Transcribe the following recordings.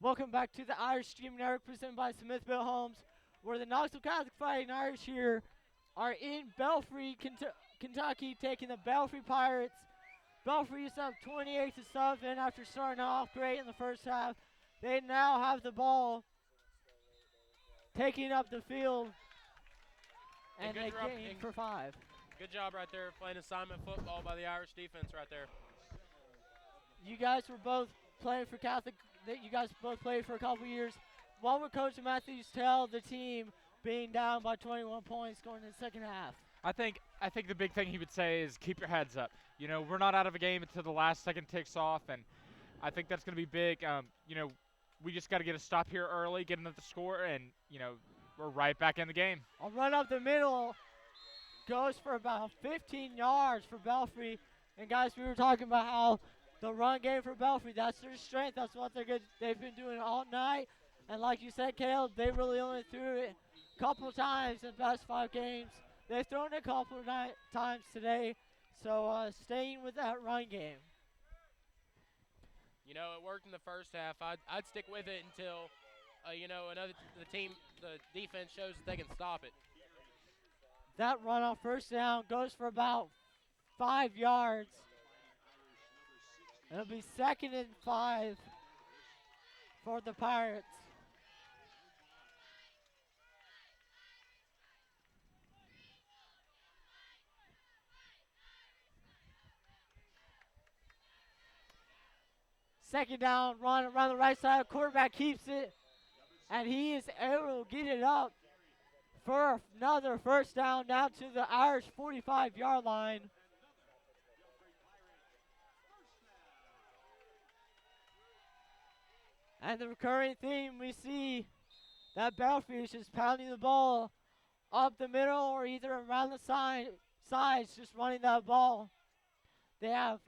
Welcome back to the Irish Stream Network presented by Smithville Homes, where the Knoxville Catholic Fighting Irish here are in Belfrey, Kentucky, taking the Belfrey Pirates. Belfrey is up 28-7 after starting off great in the first half. They now have the ball, taking up the field, and they gain for 5. Good job right there playing assignment football by the Irish defense right there. You guys were both playing for Catholic. You guys both played for a couple years. What would Coach Matthews tell the team being down by 21 points going into the second half? I think the big thing he would say is keep your heads up. You know, we're not out of a game until the last second ticks off, and I think that's going to be big. We just got to get a stop here early, get another score, and, we're right back in the game. A run up the middle goes for about 15 yards for Belfrey. And, guys, we were talking about how the run game for Belfry, that's their strength. That's what they've been doing all night. And like you said, Caleb, they really only threw it a couple times in the past 5 games. They've thrown it a couple of times today. So staying with that run game. You know, it worked in the first half. I'd stick with it until, the defense shows that they can stop it. That run on first down goes for about 5 yards. It'll be 2nd and 5 for the Pirates. Second down, run around the right side. Quarterback keeps it, and he is able to get it up for another first down to the Irish 45-yard line. And the recurring theme we see that Belfry is just pounding the ball up the middle or either around the sides, just running that ball. They have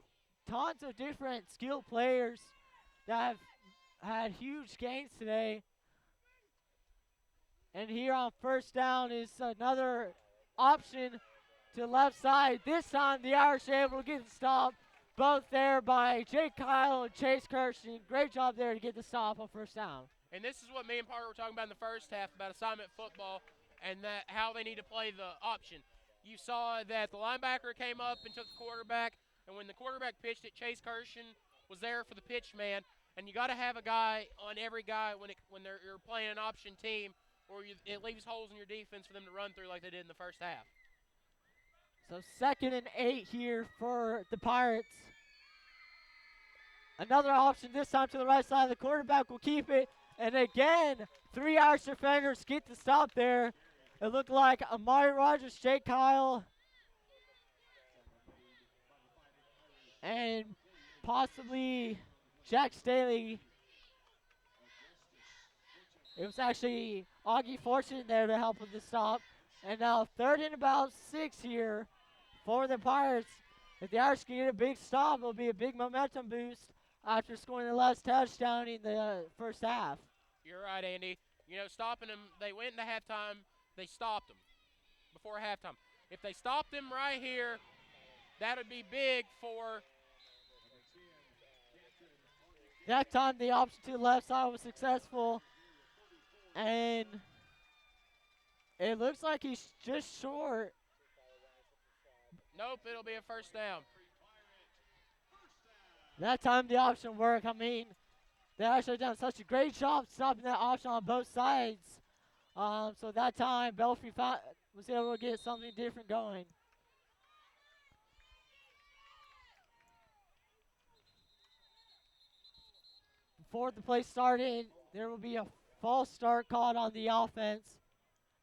tons of different skilled players that have had huge gains today. And here on first down is another option to the left side. This time the Irish are able to get the stop. Both there by Jake Kyle and Chase Kirsten. Great job there to get the stop on first down. And this is what me and Parker were talking about in the first half about assignment football and that how they need to play the option. You saw that the linebacker came up and took the quarterback, and when the quarterback pitched it, Chase Kirsten was there for the pitch man. And you got to have a guy on every guy when you're playing an option team, or it leaves holes in your defense for them to run through like they did in the first half. So 2nd and 8 here for the Pirates. Another option this time to the right side. The quarterback will keep it. And again, 3 Irish defenders get the stop there. It looked like Amari Rogers, Jake Kyle, and possibly Jack Staley. It was actually Augie Fortune there to help with the stop. And now 3rd and about 6 here for the Pirates. If the Irish can get a big stop, it'll be a big momentum boost after scoring the last touchdown in the first half. You're right, Andy. You know, stopping them, they went into halftime, they stopped them before halftime. If they stopped them right here, that would be big for. That time the option to the left side was successful. And it looks like he's just short. Nope, it'll be a first down. That time the option worked. I mean, they actually done such a great job stopping that option on both sides. So that time Belfry was able to get something different going. Before the play started, there will be a false start called on the offense,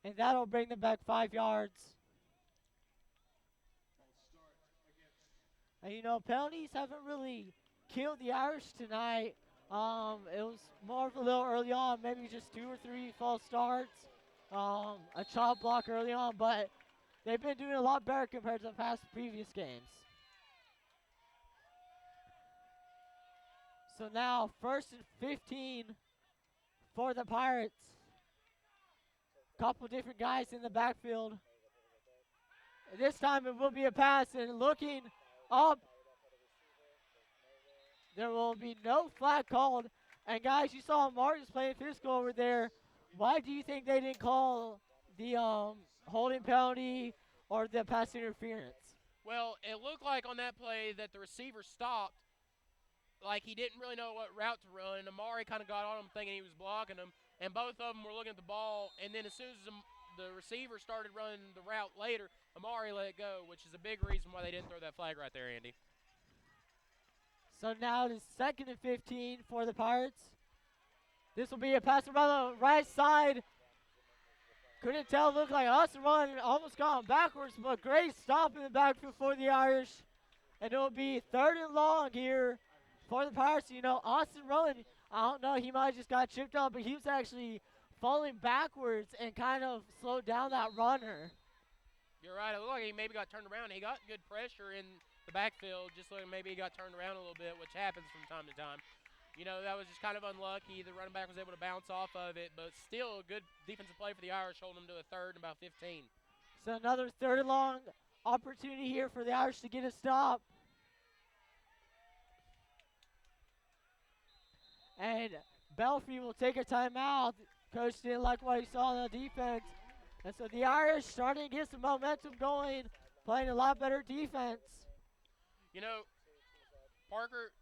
and that'll bring them back 5 yards. And you know, penalties haven't really killed the Irish tonight. It was more of a little early on, maybe just 2 or 3 false starts, a chop block early on, but they've been doing a lot better compared to the past previous games. So now 1st and 15 for the Pirates. Couple different guys in the backfield. This time it will be a pass, and looking up, there will be no flag called, And guys, you saw Martin's playing physical over there. Why do you think they didn't call the holding penalty or the pass interference? Well, it looked like on that play that the receiver stopped, like he didn't really know what route to run, and Amari kind of got on him thinking he was blocking him, and both of them were looking at the ball, and then as soon as the receiver started running the route later, Amari let it go, which is a big reason why they didn't throw that flag right there, Andy. So now it is 2nd and 15 for the Pirates. This will be a pass around the right side. Couldn't tell, looked like Austin Run almost gone backwards, but great stop in the backfield for the Irish. And it will be 3rd and long here for the Pirates. You know, Austin Run, I don't know, he might have just got chipped up, but he was actually falling backwards and kind of slowed down that runner. You're right. It looked like he maybe got turned around. He got good pressure in the backfield, just like maybe he got turned around a little bit, which happens from time to time. You know, that was just kind of unlucky. The running back was able to bounce off of it, but still a good defensive play for the Irish, holding them to a 3rd and about 15. So another 3rd and long opportunity here for the Irish to get a stop. And Belfrey will take a timeout. Coach didn't like what he saw on the defense. And so the Irish starting to get some momentum going, playing a lot better defense. You know, Parker,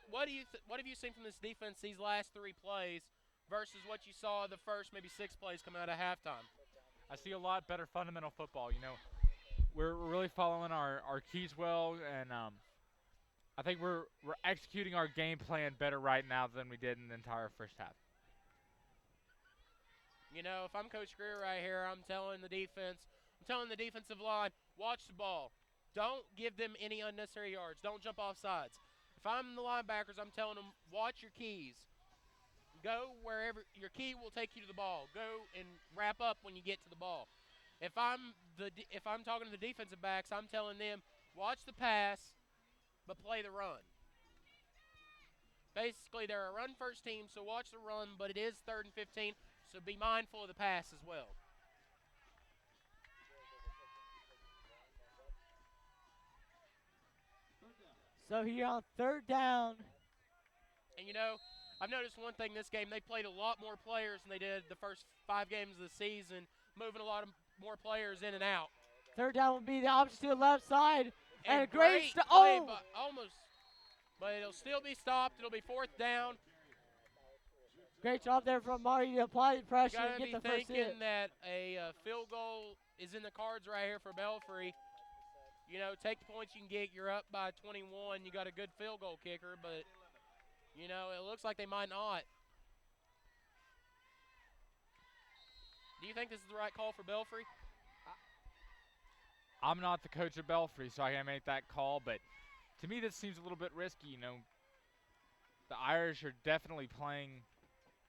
what have you seen from this defense these last 3 plays versus what you saw the first maybe 6 plays coming out of halftime? I see a lot better fundamental football. You know, we're really following our keys well, and I think we're executing our game plan better right now than we did in the entire first half. You know, if I'm Coach Greer right here, I'm telling the defensive line, watch the ball. Don't give them any unnecessary yards. Don't jump off sides. If I'm the linebackers, I'm telling them, watch your keys. Go wherever your key will take you to the ball. Go and wrap up when you get to the ball. If I'm talking to the defensive backs, I'm telling them, watch the pass, but play the run. Basically, they're a run-first team, so watch the run, but it is 3rd and 15, so be mindful of the pass as well. So here on 3rd down. And, you know, I've noticed one thing this game. They played a lot more players than they did the first 5 games of the season, moving a lot of more players in and out. 3rd down will be the option to the left side. And a great play, but it'll still be stopped. It'll be 4th down. Great job there from Marty to apply the pressure and get the first hit. You got to be thinking that a field goal is in the cards right here for Belfrey. You know, take the points you can get. You're up by 21. You got a good field goal kicker, but, you know, it looks like they might not. Do you think this is the right call for Belfrey? I'm not the coach of Belfrey, so I can't make that call, but to me this seems a little bit risky. You know, the Irish are definitely playing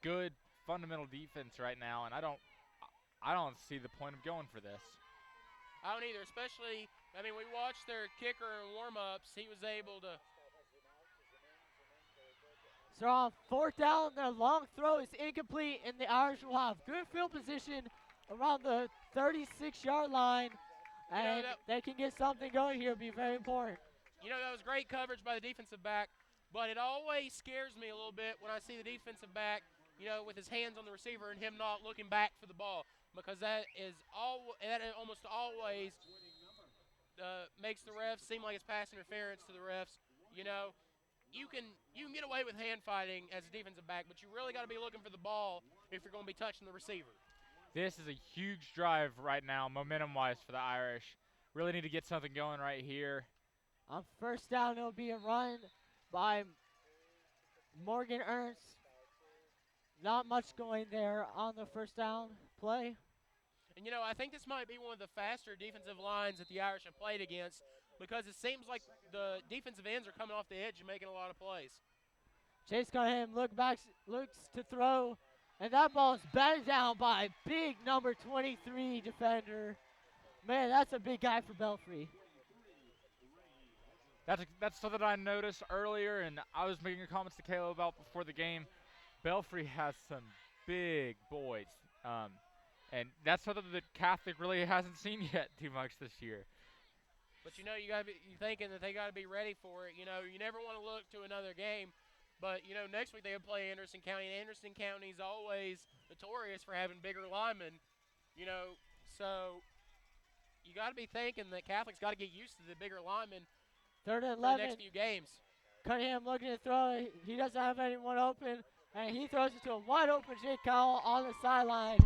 good fundamental defense right now, and I don't see the point of going for this. I don't either, especially, I mean, we watched their kicker in warm-ups. He was able to. So on 4th down, their long throw is incomplete, and the Irish will have good field position around the 36-yard line, and they can get something going here. It'll be very important. You know, that was great coverage by the defensive back, but it always scares me a little bit when I see the defensive back, you know, with his hands on the receiver and him not looking back for the ball, because that almost always makes the refs seem like it's pass interference to the refs. You know, you can get away with hand fighting as a defensive back, but you really got to be looking for the ball if you're going to be touching the receiver. This is a huge drive right now, momentum-wise, for the Irish. Really need to get something going right here. On 1st down, it'll be a run by Morgan Ernst. Not much going there on the 1st down play. And, you know, I think this might be one of the faster defensive lines that the Irish have played against, because it seems like the defensive ends are coming off the edge and making a lot of plays. Chase Cunningham looks to throw, and that ball is batted down by big number 23 defender. Man, that's a big guy for Belfrey. That's something I noticed earlier, and I was making comments to Kayla about before the game. Belfrey has some big boys, and that's something that Catholic really hasn't seen yet too much this year. But, you know, you thinking that they got to be ready for it. You know, you never want to look to another game But, next week they would play Anderson County, and Anderson County's always notorious for having bigger linemen, so you got to be thinking that Catholic's got to get used to the bigger linemen Third and for the 11. next few games. Cunningham looking to throw. He doesn't have anyone open, and he throws it to a wide open Jake Cowell on the sideline.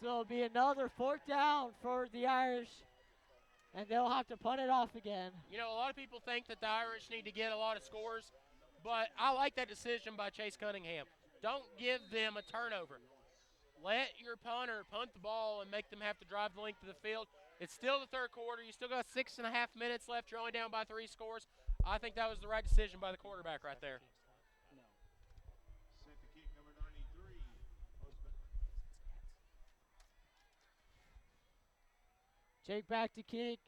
So it'll be another 4th down for the Irish, and they'll have to punt it off again. A lot of people think that the Irish need to get a lot of scores, but I like that decision by Chase Cunningham. Don't give them a turnover. Let your punter punt the ball and make them have to drive the length of the field. It's still the third quarter. You still got 6.5 minutes left. You're only down by 3 scores. I think that was the right decision by the quarterback right there. Set the kick, number 93. Jake back to kick.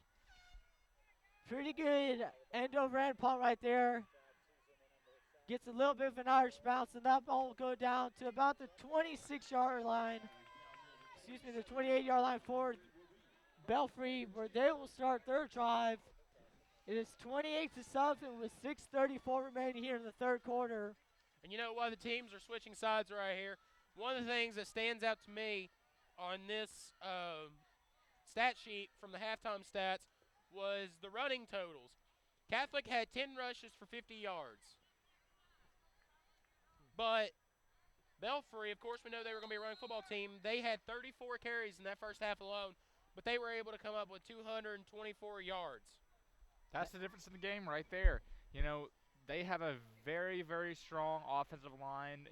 Pretty good end-over-end punt right there. Gets a little bit of an Irish bounce, and that ball will go down to about the 26-yard line. Excuse me, the 28-yard line for Belfrey, where they will start their drive. It is 28-7 with 6:34 remaining here in the third quarter. And while the teams are switching sides right here, one of the things that stands out to me on this stat sheet from the halftime stats was the running totals. Catholic had 10 rushes for 50 yards. But Belfry, of course, we know they were going to be a running football team. They had 34 carries in that first half alone, but they were able to come up with 224 yards. That's the difference in the game right there. They have a very, very strong offensive line,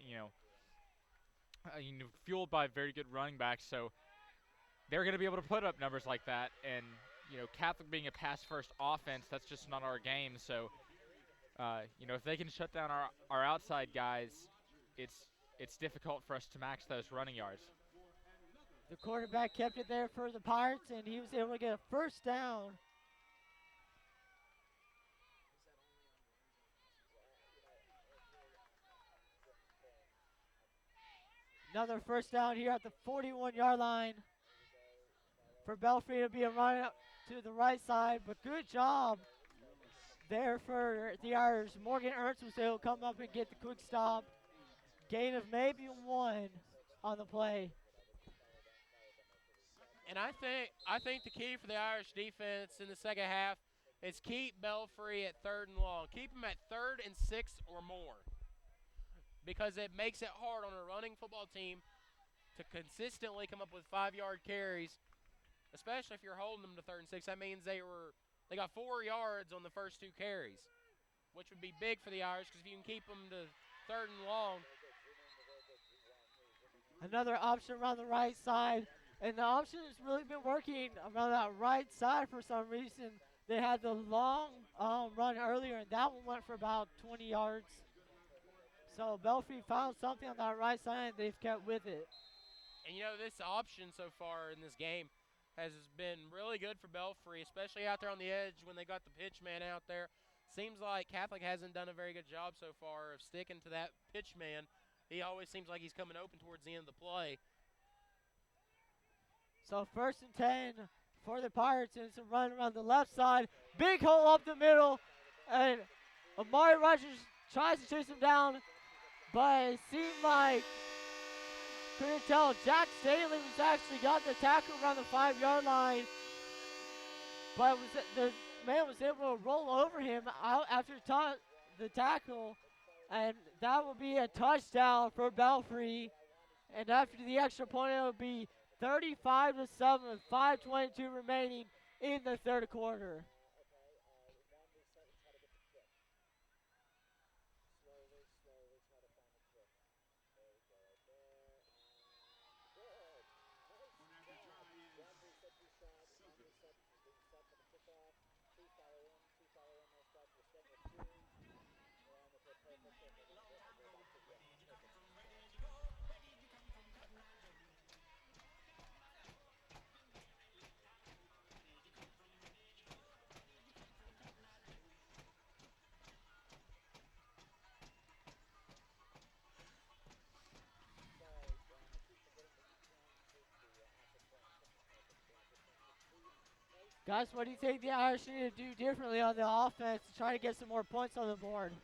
fueled by very good running backs. So they're going to be able to put up numbers like that. And, Catholic being a pass-first offense, that's just not our game. So, if they can shut down our outside guys, it's difficult for us to match those running yards. The quarterback kept it there for the Pirates, and he was able to get a first down. Another first down here at the 41-yard line. For Belfry, it'll be a run up to the right side, but good job there for the Irish. Morgan Ernst was able to come up and get the quick stop. Gain of maybe 1 on the play. And I think the key for the Irish defense in the second half is keep Belfry at 3rd and long. Keep them at 3rd and 6 or more, because it makes it hard on a running football team to consistently come up with 5-yard carries, especially if you're holding them to 3rd and 6. That means they got 4 yards on the first 2 carries, which would be big for the Irish, because if you can keep them to 3rd and long. Another option around the right side, and the option has really been working around that right side for some reason. They had the long run earlier, and that one went for about 20 yards. So Belfry found something on that right side, and they've kept with it. And this option so far in this game has been really good for Belfry, especially out there on the edge when they got the pitch man out there. Seems like Catholic hasn't done a very good job so far of sticking to that pitch man. He always seems like he's coming open towards the end of the play. So 1st and 10 for the Pirates, and it's a run around the left side. Big hole up the middle, and Amari Rogers tries to chase him down, but it seemed like, couldn't tell, Jack Staley was actually got the tackle around the 5-yard line, but the man was able to roll over him out after the tackle, and that will be a touchdown for Belfry. And after the extra point, it will be 35-7 with 5:22 remaining in the third quarter. Guys, what do you think the Irish need to do differently on the offense to try to get some more points on the board?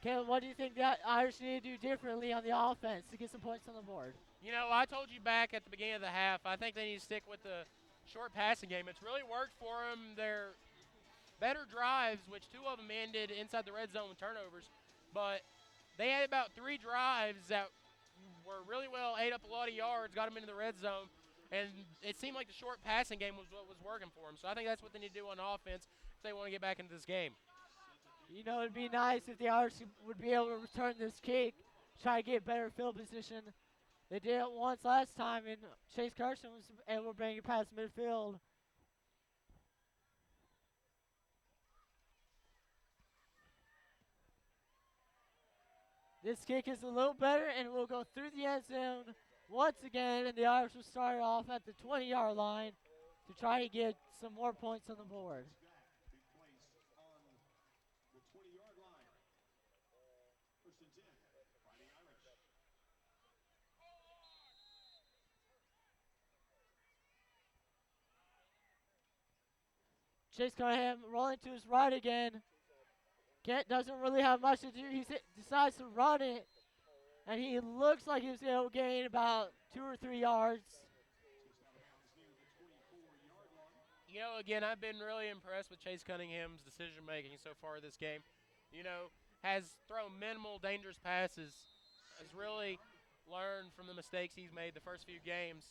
Caleb, what do you think that Irish need to do differently on the offense to get some points on the board? You know, I told you back at the beginning of the half, I think they need to stick with the short passing game. It's really worked for them. Their better drives, which 2 of them ended inside the red zone with turnovers, but they had about 3 drives that were really well, ate up a lot of yards, got them into the red zone, and it seemed like the short passing game was what was working for them. So I think that's what they need to do on offense if they want to get back into this game. You know, it'd be nice if the Irish would be able to return this kick, try to get better field position. They did it once last time, and Chase Carson was able to bring it past midfield. This kick is a little better, and will go through the end zone once again, and the Irish will start off at the 20-yard line to try to get some more points on the board. Chase Cunningham rolling to his right again. Kent doesn't really have much to do. He decides to run it, and he looks like he was able to gain about 2 or 3 yards. You know, again, I've been really impressed with Chase Cunningham's decision making so far this game. You know, has thrown minimal dangerous passes, has really learned from the mistakes he's made the first few games,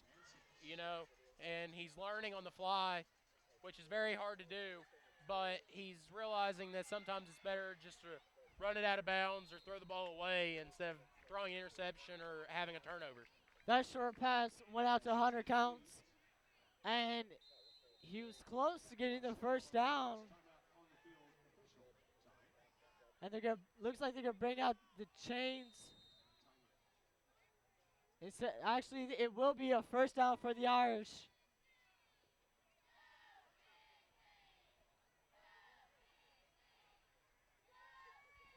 you know, and he's learning on the fly, which is very hard to do, but he's realizing that sometimes it's better just to run it out of bounds or throw the ball away instead of throwing an interception or having a turnover. That short pass went out to Hunter Counts, and he was close to getting the first down. And looks like they're gonna bring out the chains. Actually, it will be a first down for the Irish.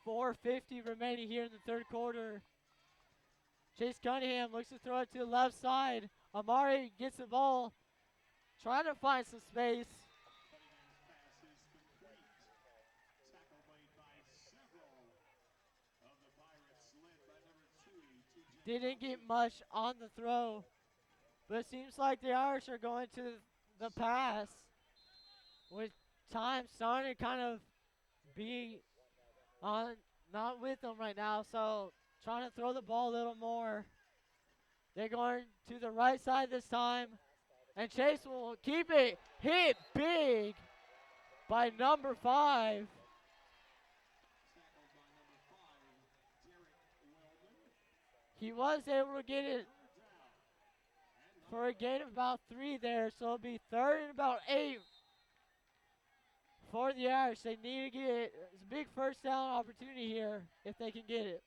.450 remaining here in the third quarter. Chase Cunningham looks to throw it to the left side. Amari gets the ball, trying to find some space. Didn't get much on the throw, but it seems like the Irish are going to the pass, with time starting to kind of be not with them right now, so trying to throw the ball a little more. They're going to the right side this time, and Chase will keep it hit big by number 5. He was able to get it for a gain of about 3 there, so it'll be 3rd and about 8 for the Irish. They need to get it. It's a big first down opportunity here if they can get it.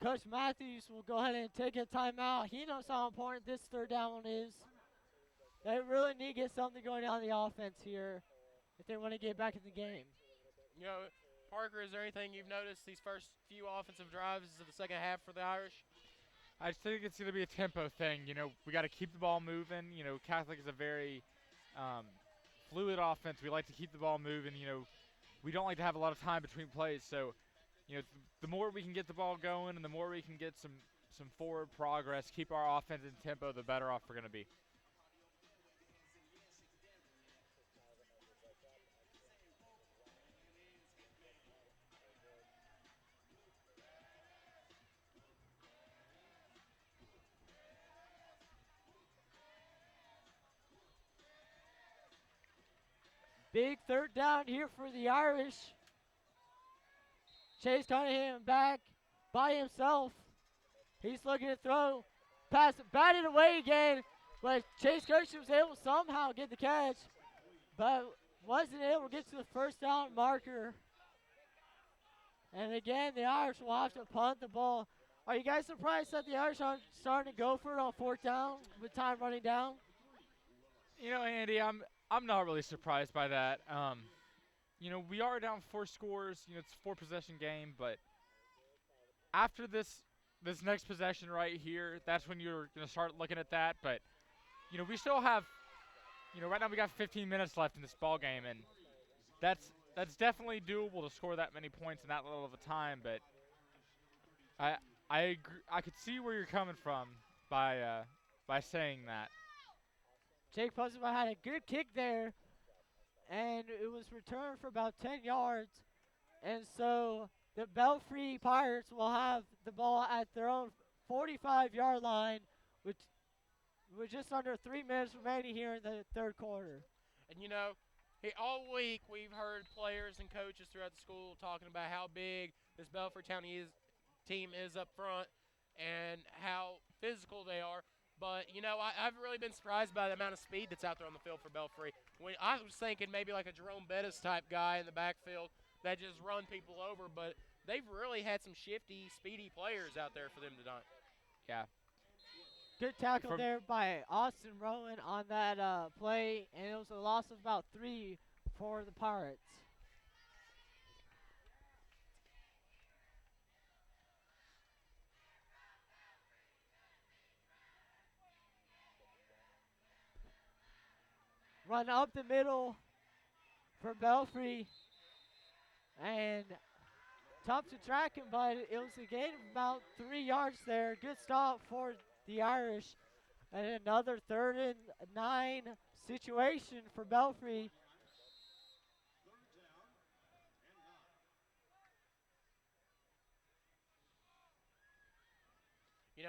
Coach Matthews will go ahead and take a timeout. He knows how important this third down one is. They really need to get something going on the offense here if they want to get back in the game. You know, Parker, is there anything you've noticed these first few offensive drives of the second half for the Irish? I just think it's going to be a tempo thing. You know, we got to keep the ball moving. You know, Catholic is a very fluid offense. We like to keep the ball moving. You know, we don't like to have a lot of time between plays. So, you know, the more we can get the ball going and the more we can get some forward progress, keep our offense in tempo, the better off we're going to be. Big third down here for the Irish. Chase Cunningham back by himself. He's looking to throw. Pass batted away again, but Chase Kirsten was able to somehow get the catch, but wasn't able to get to the first down marker. And again, the Irish will have to punt the ball. Are you guys surprised that the Irish aren't starting to go for it on 4th down with time running down? You know, Andy, I'm not really surprised by that. You know, we are down 4 scores. You know, it's a 4-possession game, but after this this next possession right here, that's when you're going to start looking at that. But, we still have, right now we got 15 minutes left in this ball game, and that's definitely doable to score that many points in that little of a time. But I agree, I could see where you're coming from by saying that. Jake Puzzleman had a good kick there, and it was returned for about 10 yards. And so the Belfrey Pirates will have the ball at their own 45-yard line with just under 3 minutes remaining here in the third quarter. And all week we've heard players and coaches throughout the school talking about how big this Belfrey team is up front and how physical they are. But, I've really been surprised by the amount of speed that's out there on the field for Belfrey. When I was thinking maybe like a Jerome Bettis type guy in the backfield that just run people over, but they've really had some shifty, speedy players out there for them tonight. Yeah. Good tackle there by Austin Rowan on that play, and it was a loss of about 3 for the Pirates. Run up the middle for Belfrey, and tough to track him, but it was a gain of about 3 yards there. Good stop for the Irish, and another 3rd and 9 situation for Belfrey.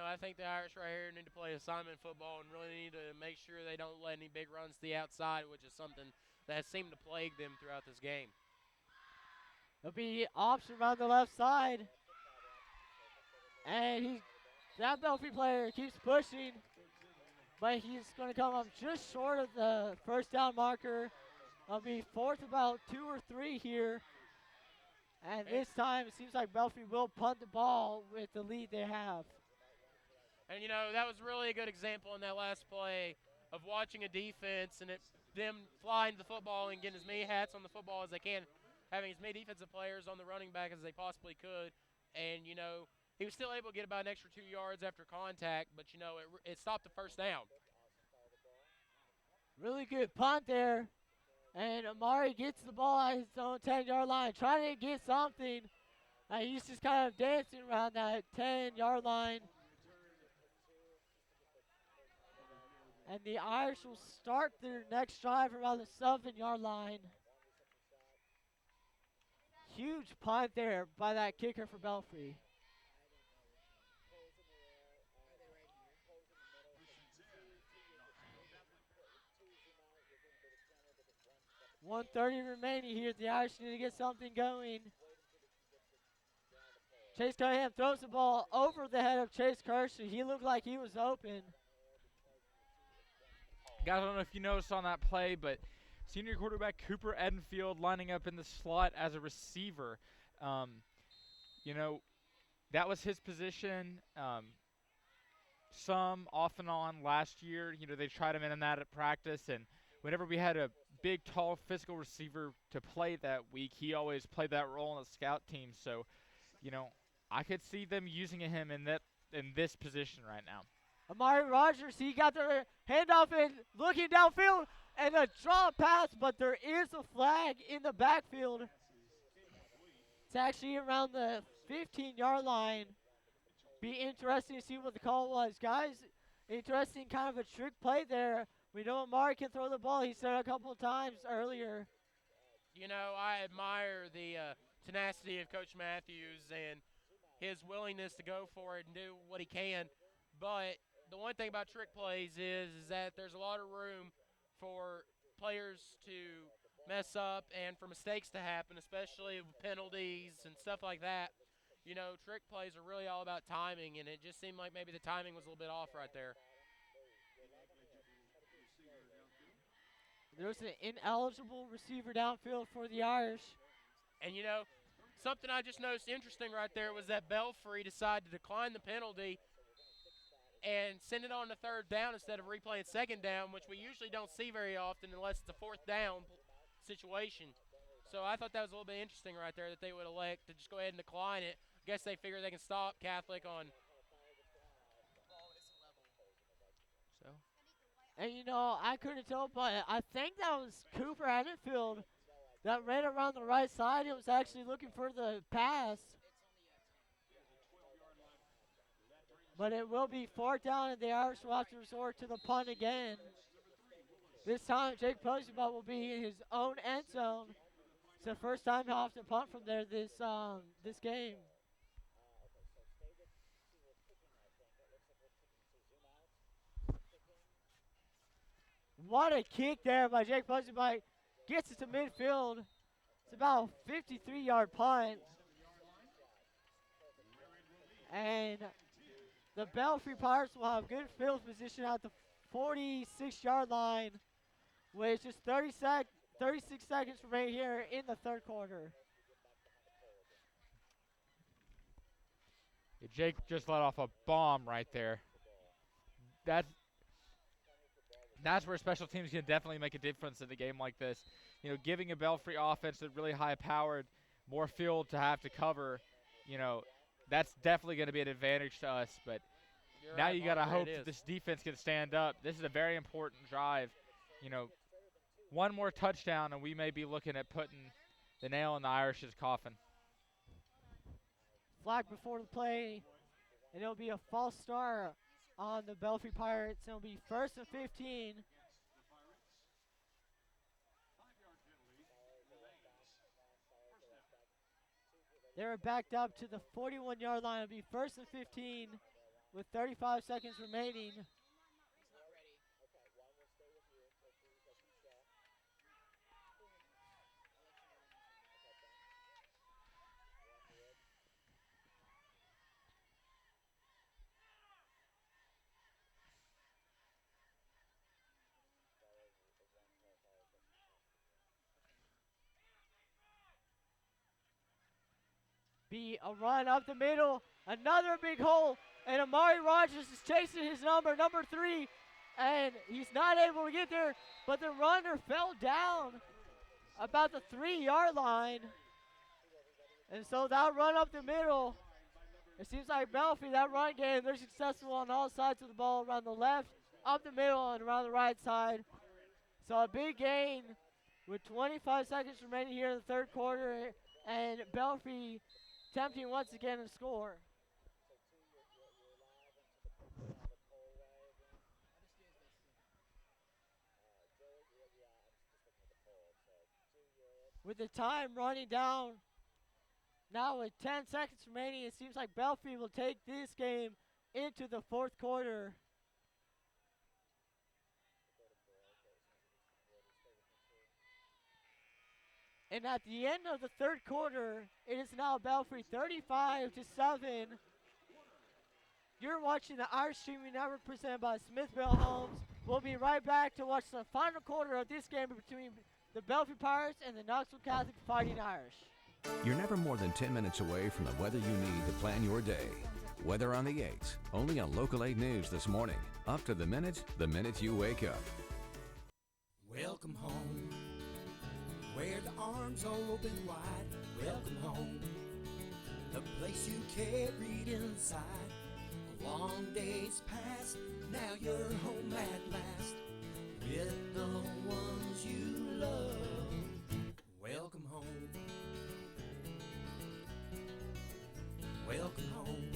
I think the Irish right here need to play assignment football and really need to make sure they don't let any big runs to the outside, which is something that has seemed to plague them throughout this game. It'll be option around the left side. And that Belfry player keeps pushing, but he's going to come up just short of the first down marker. It'll be 4th about 2 or 3 here. And this time it seems like Belfry will punt the ball with the lead they have. And, that was really a good example in that last play of watching a defense and them flying the football and getting as many hats on the football as they can, having as many defensive players on the running back as they possibly could. And, he was still able to get about an extra 2 yards after contact, but, it stopped the first down. Really good punt there. And Amari gets the ball at his own 10-yard line, trying to get something. He's just kind of dancing around that 10-yard line. And the Irish will start their next drive around the 7-yard line. Huge punt there by that kicker for Belfry. .130 remaining here. The Irish need to get something going. Chase Cunningham throws the ball over the head of Chase Kershaw. He looked like he was open. Guys, I don't know if you noticed on that play, but senior quarterback Cooper Edenfield lining up in the slot as a receiver. That was his position. Some off and on last year, they tried him in that at practice, and whenever we had a big, tall, physical receiver to play that week, he always played that role on the scout team. So, I could see them using him in this position right now. Amari Rogers, he got the handoff and looking downfield and a drop pass, but there is a flag in the backfield. It's actually around the 15-yard line. Be interesting to see what the call was. Guys, interesting kind of a trick play there. We know Amari can throw the ball. He said it a couple of times earlier. I admire the tenacity of Coach Matthews and his willingness to go for it and do what he can. But the one thing about trick plays is that there's a lot of room for players to mess up and for mistakes to happen, especially with penalties and stuff like that. Trick plays are really all about timing, and it just seemed like maybe the timing was a little bit off right there. There's an ineligible receiver downfield for the Irish. And, something I just noticed interesting right there was that Belfrey decided to decline the penalty and send it on to 3rd down instead of replaying 2nd down, which we usually don't see very often unless it's a 4th down situation. So I thought that was a little bit interesting right there that they would elect to just go ahead and decline it. I guess they figure they can stop Catholic on And, I couldn't tell, but I think that was Cooper Haddonfield that ran around the right side. It was actually looking for the pass. But it will be 4th down, and the Irish will have to resort to the punt again. This time, Jake Poseybutt will be in his own end zone. It's the first time he'll have to punt from there this game. What a kick there by Jake Poseybutt. Gets it to midfield. It's about a 53-yard punt. And the Belfrey Pirates will have good field position at the 46-yard line with just 36 seconds remaining here in the third quarter. Yeah, Jake just let off a bomb right there. That's where special teams can definitely make a difference in a game like this. Giving a Belfry offense that really high-powered, more field to have to cover, that's definitely going to be an advantage to us. But now you got to hope that this defense can stand up. This is a very important drive. One more touchdown, and we may be looking at putting the nail in the Irish's coffin. Flag before the play, and it'll be a false start on the Belfry Pirates. It'll be 1st and 15. They're backed up to the 41-yard line. It'll be 1st and 15 with 35 seconds remaining. Be a run up the middle, another big hole, and Amari Rogers is chasing his number 3, and he's not able to get there, but the runner fell down about the 3-yard line, and so that run up the middle, it seems like Belfry, that run game, they're successful on all sides of the ball, around the left, up the middle, and around the right side. So a big gain with 25 seconds remaining here in the third quarter, and Belfry attempting once again to score. With the time running down, now with 10 seconds remaining, it seems like Belfry will take this game into the fourth quarter. And at the end of the third quarter, it is now Belfry 35-7. You're watching the Irish Streaming Network presented by Smithville Homes. We'll be right back to watch the final quarter of this game between the Belfry Pirates and the Knoxville Catholic Fighting Irish. You're never more than 10 minutes away from the weather you need to plan your day. Weather on the 8s, only on Local 8 News this morning. Up to the minute you wake up. Welcome home, where the arms are open wide. Welcome home, the place you carried inside. A long day's past, now you're home at last, with the ones you love. Welcome home, welcome home.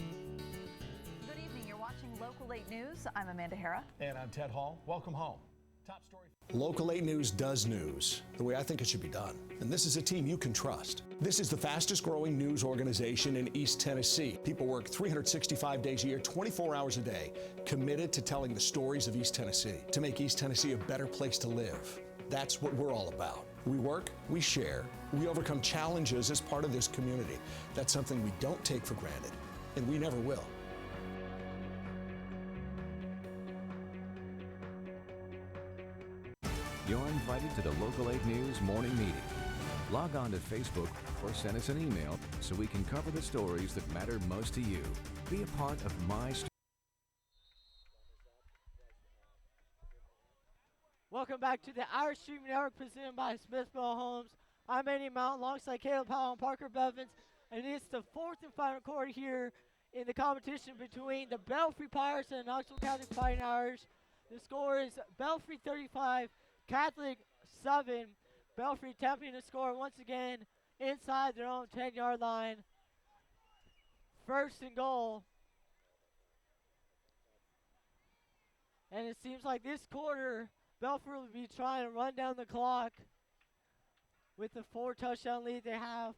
Good evening, you're watching Local 8 News. I'm Amanda Hara. And I'm Ted Hall. Welcome home. Top story. Local 8 News does news the way I think it should be done. And this is a team you can trust. This is the fastest growing news organization in East Tennessee. People work 365 days a year, 24 hours a day, committed to telling the stories of East Tennessee, to make East Tennessee a better place to live. That's what we're all about. We work, we share, we overcome challenges as part of this community. That's something we don't take for granted, and we never will. You're invited to the Local 8 News morning meeting. Log on to Facebook or send us an email so we can cover the stories that matter most to you. Be a part of my story. Welcome back to the Irish Streaming Network presented by Smithville Homes. I'm Andy Mount alongside Caleb Powell and Parker Bevins, and it's the fourth and final quarter here in the competition between the Belfry Pirates and the Knoxville Catholic Fighting Irish. The score is Belfrey 35, Catholic 7. Belfrey attempting to score once again inside their own 10-yard line. First and goal. And it seems like this quarter, Belfry will be trying to run down the clock with the 4-touchdown lead they have.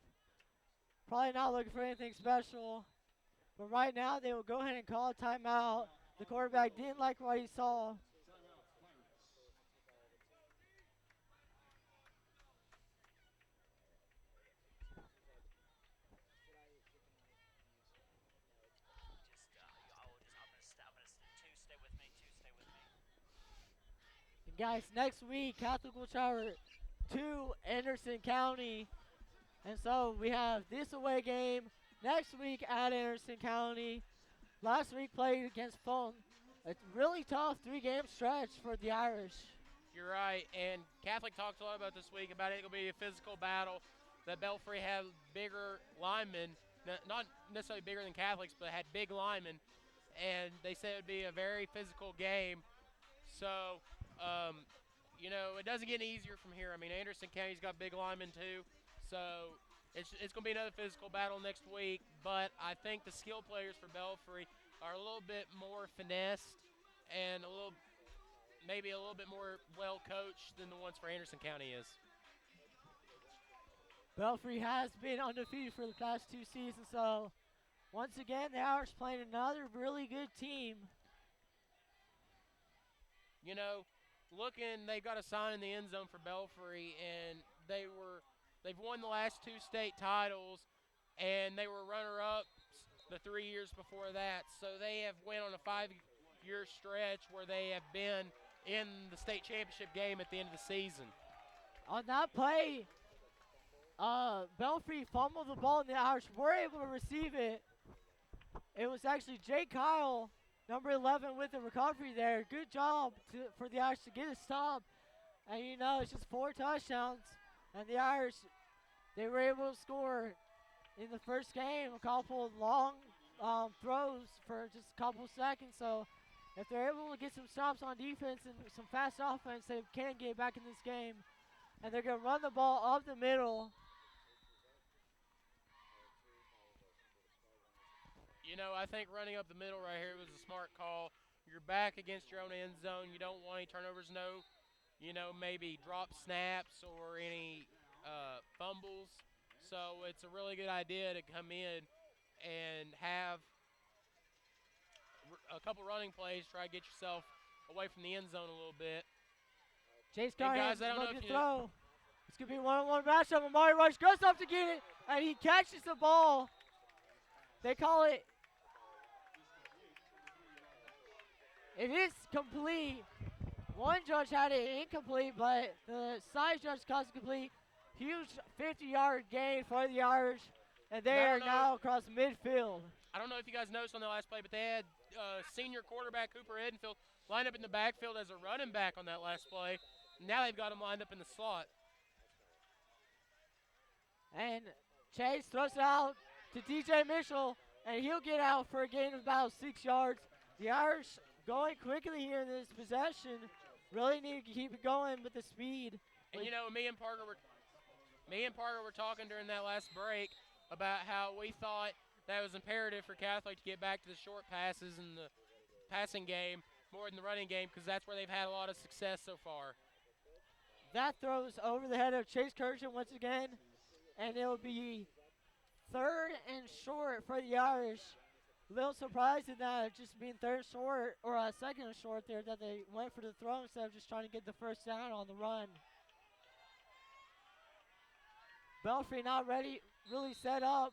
Probably not looking for anything special. But right now, they will go ahead and call a timeout. The quarterback didn't like what he saw. And guys, next week, Catholic will travel to Anderson County. And so we have this away game next week at Anderson County. Last week played against Fulton. A really tough 3-game stretch for the Irish. You're right, and Catholic talked a lot about this week about it will be a physical battle. That Belfry had bigger linemen, not necessarily bigger than Catholics, but had big linemen, and they said it would be a very physical game. So, it doesn't get any easier from here. I mean, Anderson County's got big linemen too, so it's going to be another physical battle next week. But I think the skill players for Belfry are a little bit more finessed and maybe a little bit more well coached than the ones for Anderson County is. Belfry has been undefeated for the past 2 seasons, so once again, the Irish playing another really good team. They've got a sign in the end zone for Belfry, and they've won the last 2 state titles, and they were runner-ups the 3 years before that. So they have went on a 5-year stretch where they have been in the state championship game at the end of the season. On that play, Belfry fumbled the ball, and the Irish were able to receive it. It was actually Jake Kyle, number 11, with the recovery there. Good job for the Irish to get a stop. And it's just 4 touchdowns. And the Irish, they were able to score in the first game a couple of long throws for just a couple seconds. So if they're able to get some stops on defense and some fast offense, they can get back in this game. And they're going to run the ball up the middle. I think running up the middle right here was a smart call. You're back against your own end zone. You don't want any turnovers, maybe drop snaps or any fumbles. So it's a really good idea to come in and have a couple running plays, try to get yourself away from the end zone a little bit. Chase Garnett's looking to throw. know It's going to be a one-on-one matchup. Amari Rush goes up to get it, and he catches the ball. They call it. It is complete. One judge had it incomplete, but the side judge calls it complete. Huge 50-yard gain for the Irish, and they are now across midfield. I don't know if you guys noticed on the last play, but they had senior quarterback Cooper Edenfield lined up in the backfield as a running back on that last play. Now they've got him lined up in the slot. And Chase throws it out to DJ Mitchell, and he'll get out for a gain of about 6 yards. The Irish going quickly here in this possession. Really need to keep it going with the speed. And me and Parker were talking during that last break about how we thought that it was imperative for Catholic to get back to the short passes in the passing game more than the running game, because that's where they've had a lot of success so far. That throws over the head of Chase Kirshen once again, and it will be 3rd and short for the Irish. A little surprised in that just being 3rd and short, or 2nd and short there, that they went for the throw instead of just trying to get the first down on the run. Belfry not ready, really set up.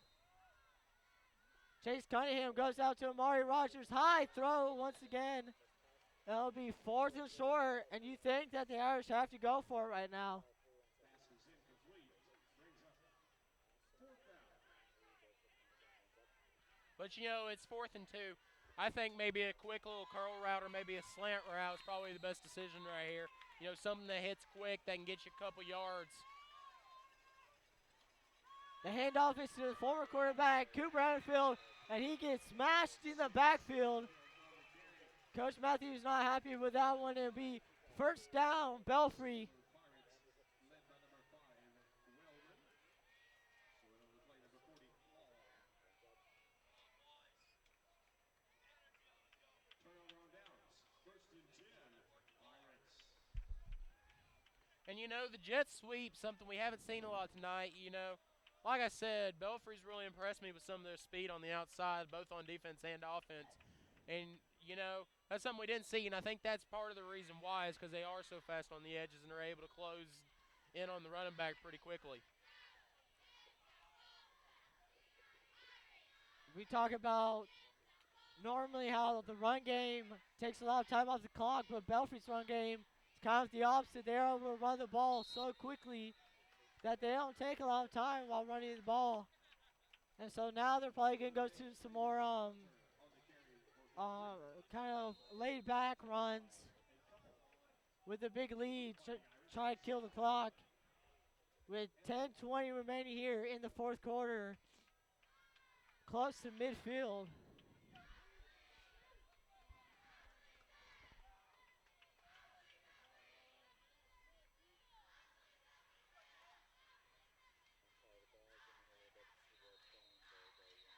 Chase Cunningham goes out to Amari Rogers. High throw once again. That'll be 4th and short, and you think that the Irish have to go for it right now. But, it's 4th and 2. I think maybe a quick little curl route or maybe a slant route is probably the best decision right here. Something that hits quick that can get you a couple yards. The handoff is to the former quarterback, Cooper Anfield, and he gets smashed in the backfield. Coach Matthews not happy with that one. It'll be first down, Belfrey. And the jet sweep, something we haven't seen a lot tonight. Like I said, Belfry's really impressed me with some of their speed on the outside, both on defense and offense. And, that's something we didn't see, and I think that's part of the reason why is because they are so fast on the edges and they're able to close in on the running back pretty quickly. We talk about normally how the run game takes a lot of time off the clock, but Belfry's run game is kind of the opposite. They're able to run the ball so quickly that they don't take a lot of time while running the ball. And so now they're probably going to go to some more kind of laid back runs with a big lead, try to kill the clock. With 10:20 remaining here in the fourth quarter, close to midfield.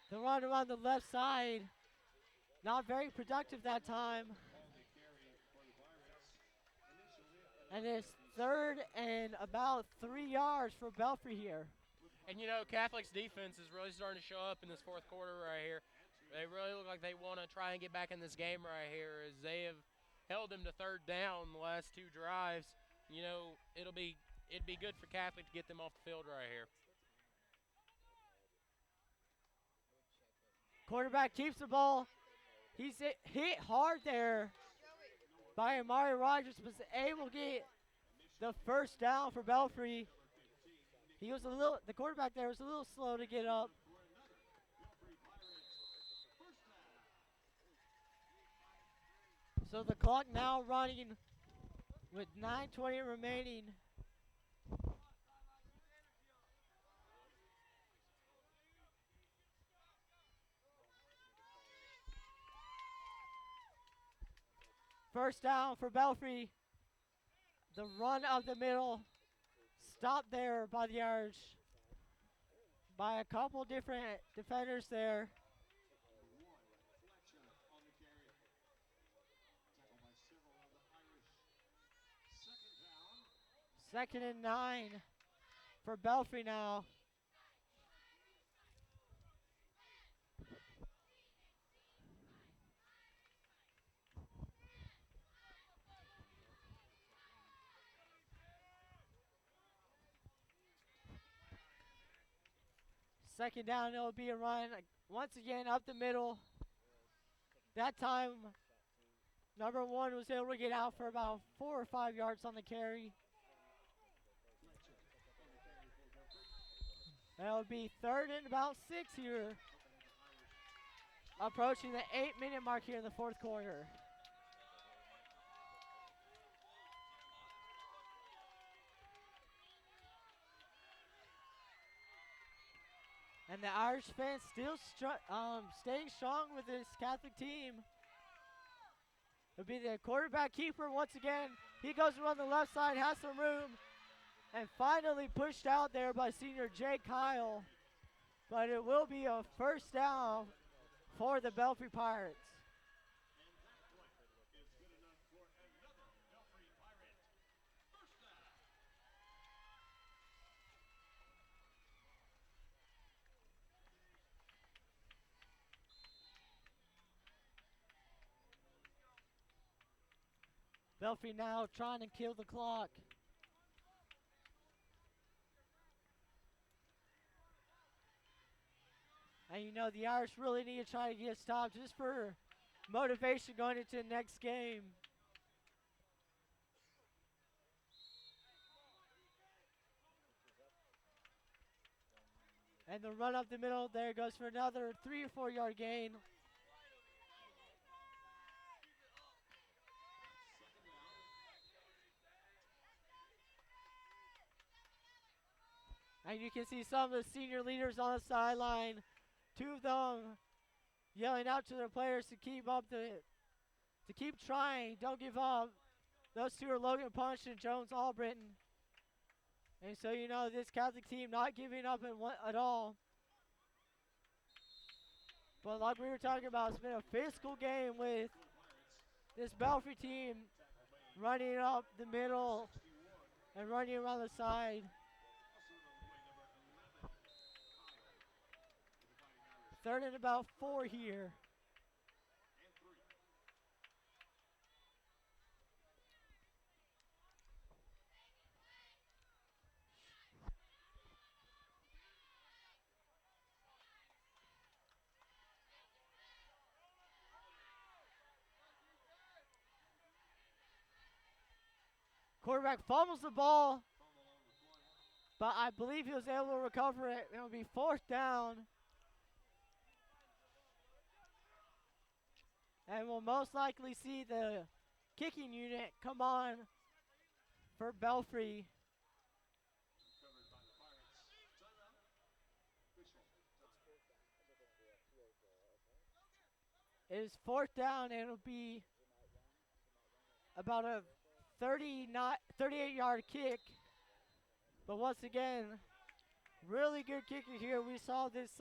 The run around the left side, not very productive that time. And it's third and about 3 yards for Belfry here. And, Catholic's defense is really starting to show up in this fourth quarter right here. They really look like they want to try and get back in this game right here as they have held them to third down the last two drives. It'd be good for Catholic to get them off the field right here. Quarterback keeps the ball. He's hit hard there by Amari Rogers, but was able to get the first down for Belfry. The quarterback there was a little slow to get up. So the clock now running with 9:20 remaining. First down for Belfry. The run of the middle stopped there by the Irish. By a couple different defenders there. Second and 9 for Belfry now. Second down, it'll be a run once again up the middle. That time, number 1 was able to get out for about 4 or 5 yards on the carry. That'll be third and about 6 here. Approaching the 8-minute mark here in the fourth quarter. And the Irish fans still staying strong with this Catholic team. It'll be the quarterback keeper once again. He goes around the left side, has some room, and finally pushed out there by senior Jay Kyle. But it will be a first down for the Belfry Pirates. Belfry now trying to kill the clock. And the Irish really need to try to get stopped just for motivation going into the next game. And the run up the middle there goes for another 3 or 4 yard gain. And you can see some of the senior leaders on the sideline, 2 of them yelling out to their players to keep up the to keep trying. Don't give up. Those two are Logan Punch and Jones Albritton. And so you know this Catholic team not giving up at all. But like we were talking about, it's been a physical game with this Belfrey team running up the middle and running around the side. Third and about 4 here. Quarterback fumbles the ball, but I believe he was able to recover it. It'll be 4th down. And we'll most likely see the kicking unit come on for Belfrey. It is 4th down, and it'll be about a 38-yard kick. But once again, really good kicker here. We saw this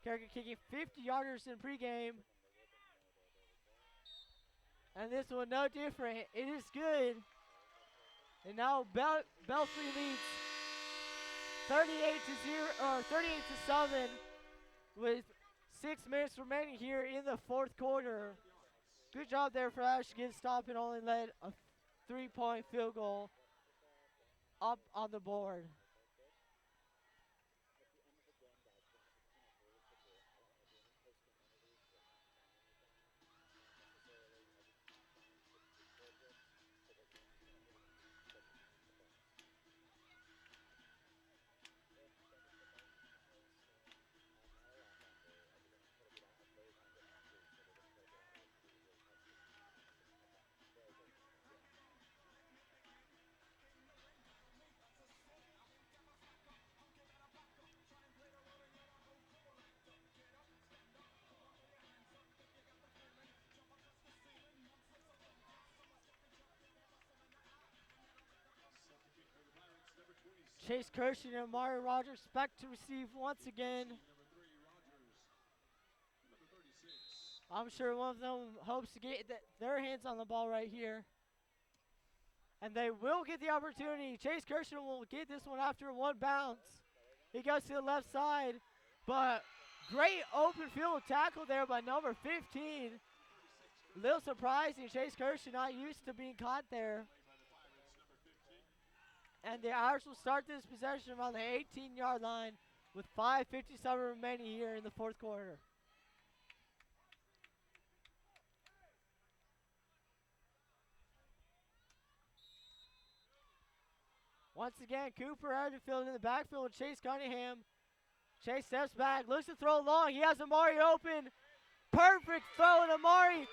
character kicking 50-yarders in pregame. And this one no different. It is good. And now Belfrey leads 38-7 with 6 minutes remaining here in the 4th quarter. Good job there for Ash to get a stop and only led a 3-point field goal up on the board. Chase Kirshen and Amari Rogers expect to receive once again. I'm sure one of them hopes to get their hands on the ball right here. And they will get the opportunity. Chase Kirshen will get this one after one bounce. He goes to the left side, but great open field tackle there by number 15. A little surprising. Chase Kirshen not used to being caught there. And the Irish will start this possession around the 18-yard line with 5:57 remaining here in the 4th quarter. Once again, Cooper Erdenfield in the backfield with Chase Cunningham. Chase steps back, looks to throw long. He has Amari open. Perfect throw, and Amari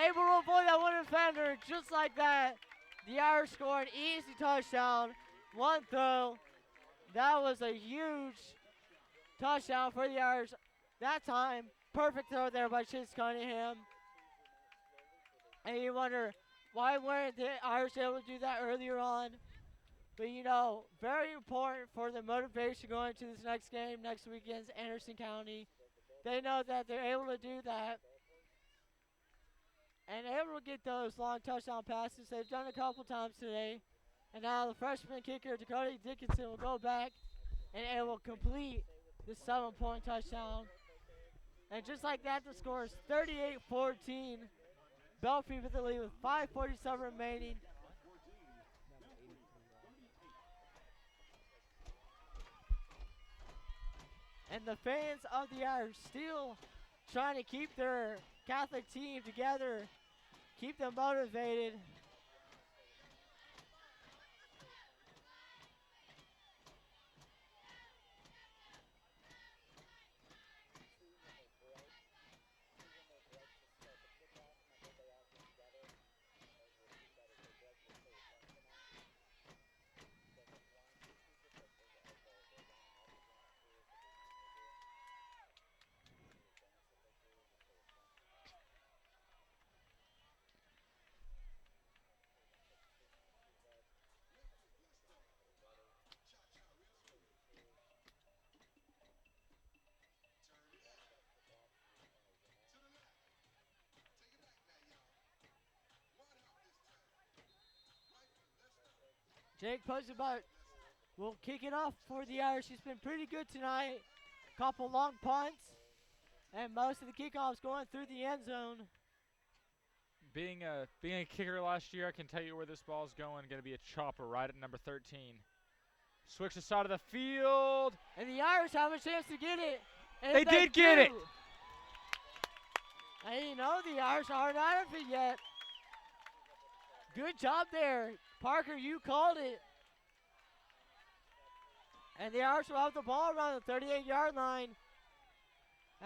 able to avoid that one defender just like that. The Irish score an easy touchdown. One throw. That was a huge touchdown for the Irish. That time, perfect throw there by Chase Cunningham. And you wonder, why weren't the Irish able to do that earlier on? But you know, very important for the motivation going to this next game next week against Anderson County. They know that they're able to do that. And able to get those long touchdown passes. They've done a couple times today. And now the freshman kicker, Dakota Dickinson, will go back and able to complete the 7-point touchdown. And just like that, the score is 38-14. Belfrey with the lead with 5:47 remaining. And the fans of the Irish still trying to keep their Catholic team together, keep them motivated. Jake Posenbach will kick it off for the Irish. He's been pretty good tonight. Couple long punts, and most of the kickoffs going through the end zone. Being a kicker last year, I can tell you where this ball is going. Going to be a chopper right at number 13. Switch the side of the field. And the Irish have a chance to get it. And They did get it. And you know the Irish aren't out of it yet. Good job there. Parker, you called it. And the Irish will have the ball around the 38-yard line.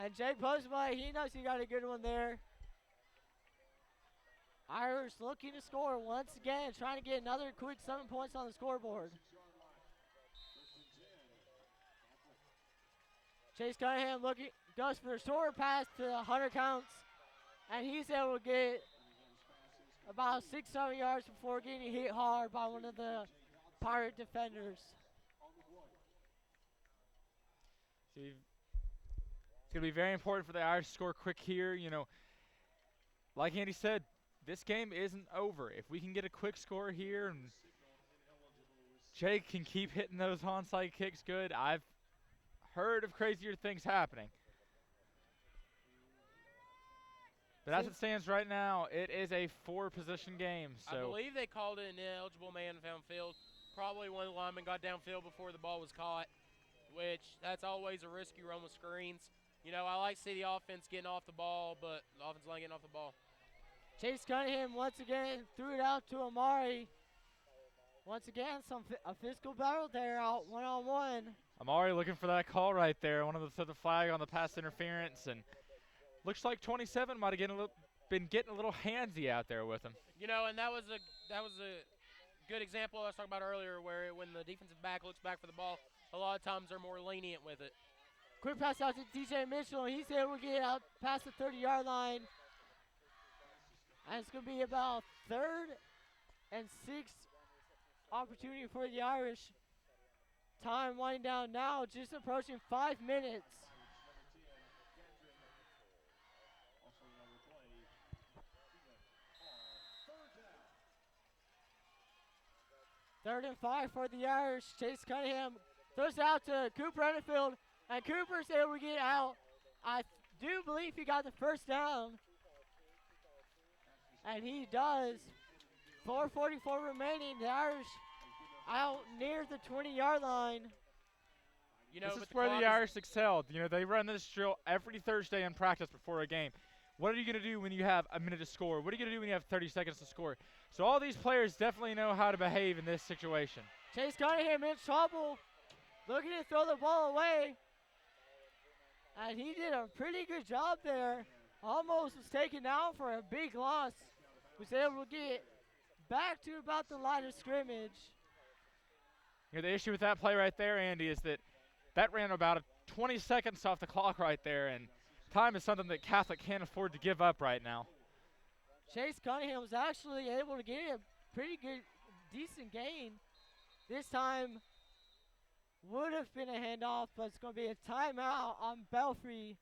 And Jake Postma, he knows he got a good one there. Irish looking to score once again, trying to get another quick 7 points on the scoreboard. Chase Cunningham goes for a short pass to Hunter Counts, and he's able to get about 6-7 yards before getting hit hard by one of the Pirate defenders. It's going to be very important for the Irish to score quick here. You know, like Andy said, this game isn't over. If we can get a quick score here and Jake can keep hitting those onside kicks good, I've heard of crazier things happening. But as it stands right now, it is a 4-position game. So I believe they called it an ineligible man downfield. Probably one of the linemen got downfield before the ball was caught, which that's always a risk you run with screens. You know, I like to see the offense getting off the ball, but the offense not getting off the ball. Chase Cunningham once again threw it out to Amari. Once again, a physical battle there out one-on-one. Amari looking for that call right there. One of them threw the flag on the pass interference, and looks like 27 might have been getting a little handsy out there with him. You know, and that was a good example I was talking about earlier, where when the defensive back looks back for the ball, a lot of times they're more lenient with it. Quick pass out to DJ Mitchell. He's able to get out past the 30-yard line. And it's going to be about 3rd and 6 opportunity for the Irish. Time winding down now, just approaching 5 minutes. Third and 5 for the Irish. Chase Cunningham throws it out to Cooper Enfield, and Cooper's able to get out. I do believe he got the first down. And he does. 4:44 remaining. The Irish out near the 20-yard line. You know, this is where the Irish excelled. You know, they run this drill every Thursday in practice before a game. What are you going to do when you have a minute to score? What are you going to do when you have 30 seconds to score? So all these players definitely know how to behave in this situation. Chase Cunningham in trouble. Looking to throw the ball away. And he did a pretty good job there. Almost was taken down for a big loss. Was able to get back to about the line of scrimmage. You know, the issue with that play right there, Andy, is that ran about 20 seconds off the clock right there, and time is something that Catholic can't afford to give up right now. Chase Cunningham was actually able to get a pretty good, decent gain. This time would have been a handoff, but it's going to be a timeout on Belfrey.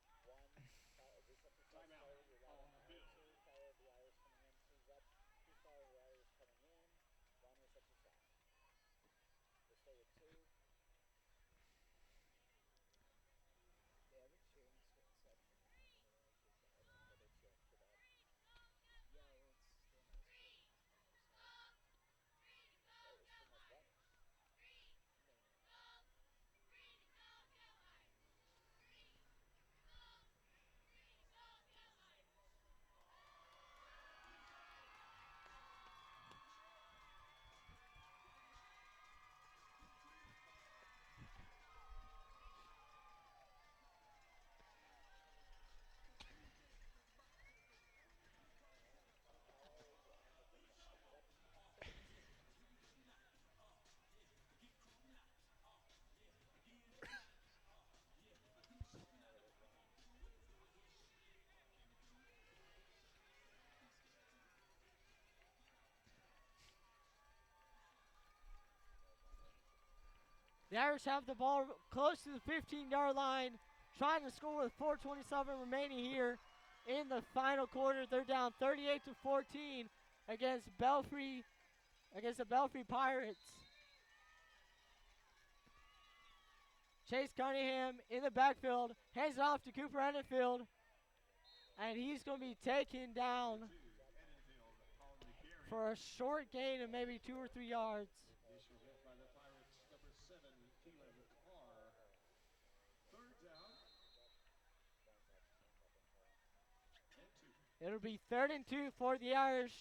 The Irish have the ball close to the 15-yard line, trying to score with 4:27 remaining here in the final quarter. They're down 38-14 against the Belfrey Pirates. Chase Cunningham in the backfield, hands it off to Cooper Enfield, and he's going to be taken down for a short gain of maybe 2 or 3 yards. It'll be 3rd and 2 for the Irish.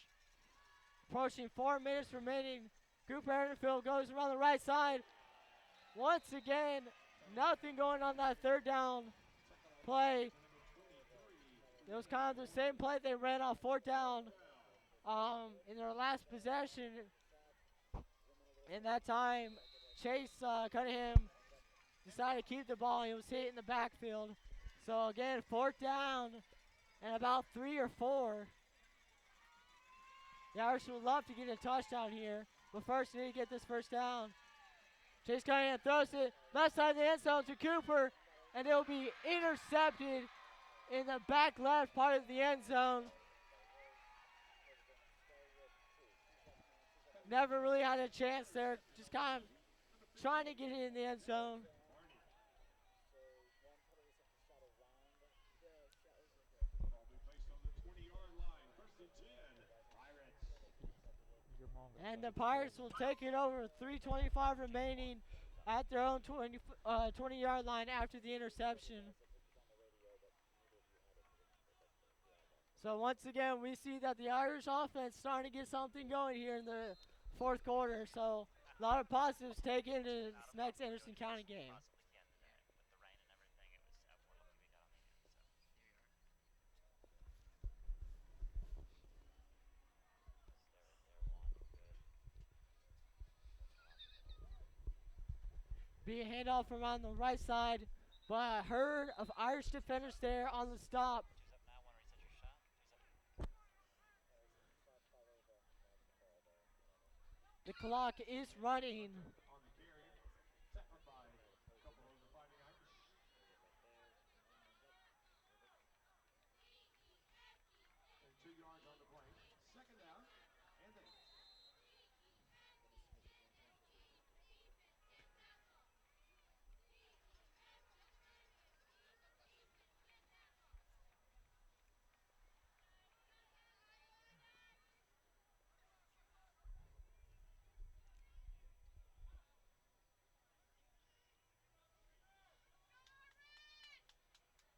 Approaching 4 minutes remaining. Cooper Enfield goes around the right side. Once again, nothing going on that 3rd down play. It was kind of the same play they ran off 4th down in their last possession. In that time, Chase Cunningham decided to keep the ball. He was hit in the backfield. So again, 4th down and about 3 or 4. The Irish would love to get a touchdown here, but first they need to get this 1st down. Chase Cunningham throws it left side of the end zone to Cooper, and it will be intercepted in the back left part of the end zone. Never really had a chance there, just kind of trying to get it in the end zone. And the Pirates will take it over. 3:25 remaining at their own 20-yard line after the interception. So once again, we see that the Irish offense starting to get something going here in the 4th quarter. So a lot of positives taken into this next Anderson County game. Be a handoff from on the right side, but a herd of Irish defenders there on the stop. The clock is running.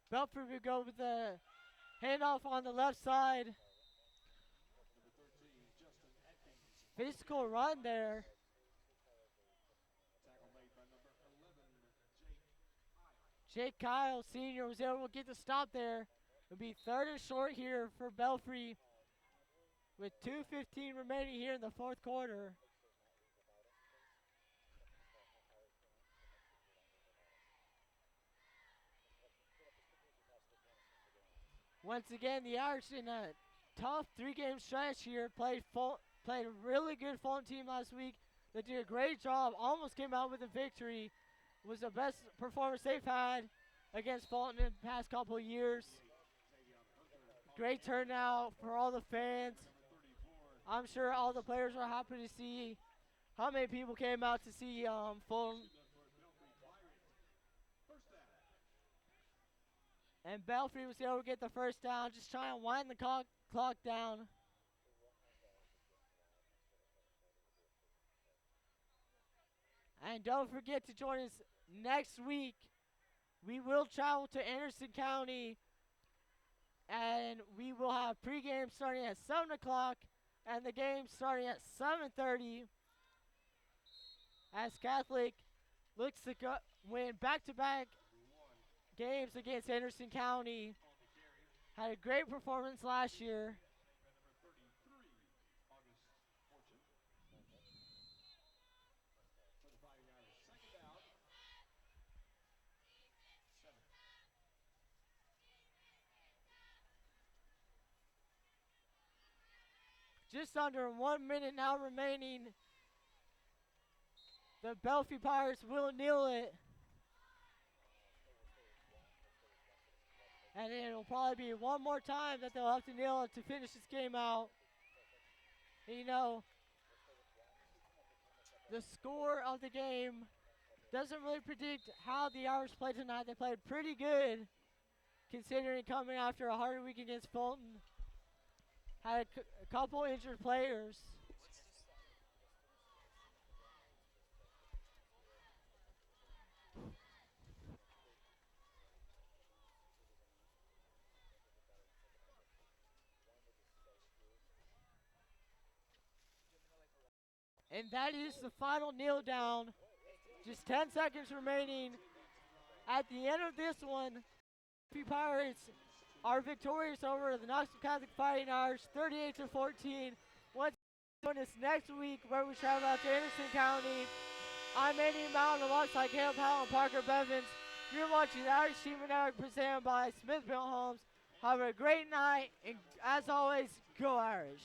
Belfrey will go with the handoff on the left side. Physical run there. Jake Kyle, senior, was able to get the stop there. It'll be 3rd and short here for Belfrey with 2:15 remaining here in the 4th quarter. Once again, the Irish in a tough 3-game stretch here. Played a really good Fulton team last week. They did a great job. Almost came out with a victory. Was the best performance they've had against Fulton in the past couple of years. Great turnout for all the fans. I'm sure all the players are happy to see how many people came out to see Fulton. And Belfrey was able to get the 1st down, just trying to wind the clock down. And don't forget to join us next week. We will travel to Anderson County, and we will have pregame starting at 7 o'clock and the game starting at 7:30 as Catholic looks to win back-to-back games against Anderson County. Had a great performance last year. Just under 1 minute now remaining. The Belfrey Pirates will kneel it. And it'll probably be one more time that they'll have to kneel it to finish this game out. And you know, the score of the game doesn't really predict how the Irish played tonight. They played pretty good, considering coming after a hard week against Fulton. Had a couple injured players. And that is the final kneel down. Just 10 seconds remaining. At the end of this one, the Pirates are victorious over the Knoxville Catholic Fighting Irish, 38-14. Once join us next week where we travel out to Anderson County. I'm Andy Mountain alongside Caleb Powell and Parker Bevins. You're watching the Irish Team Network presented by Smithville Homes. Have a great night, and as always, go Irish.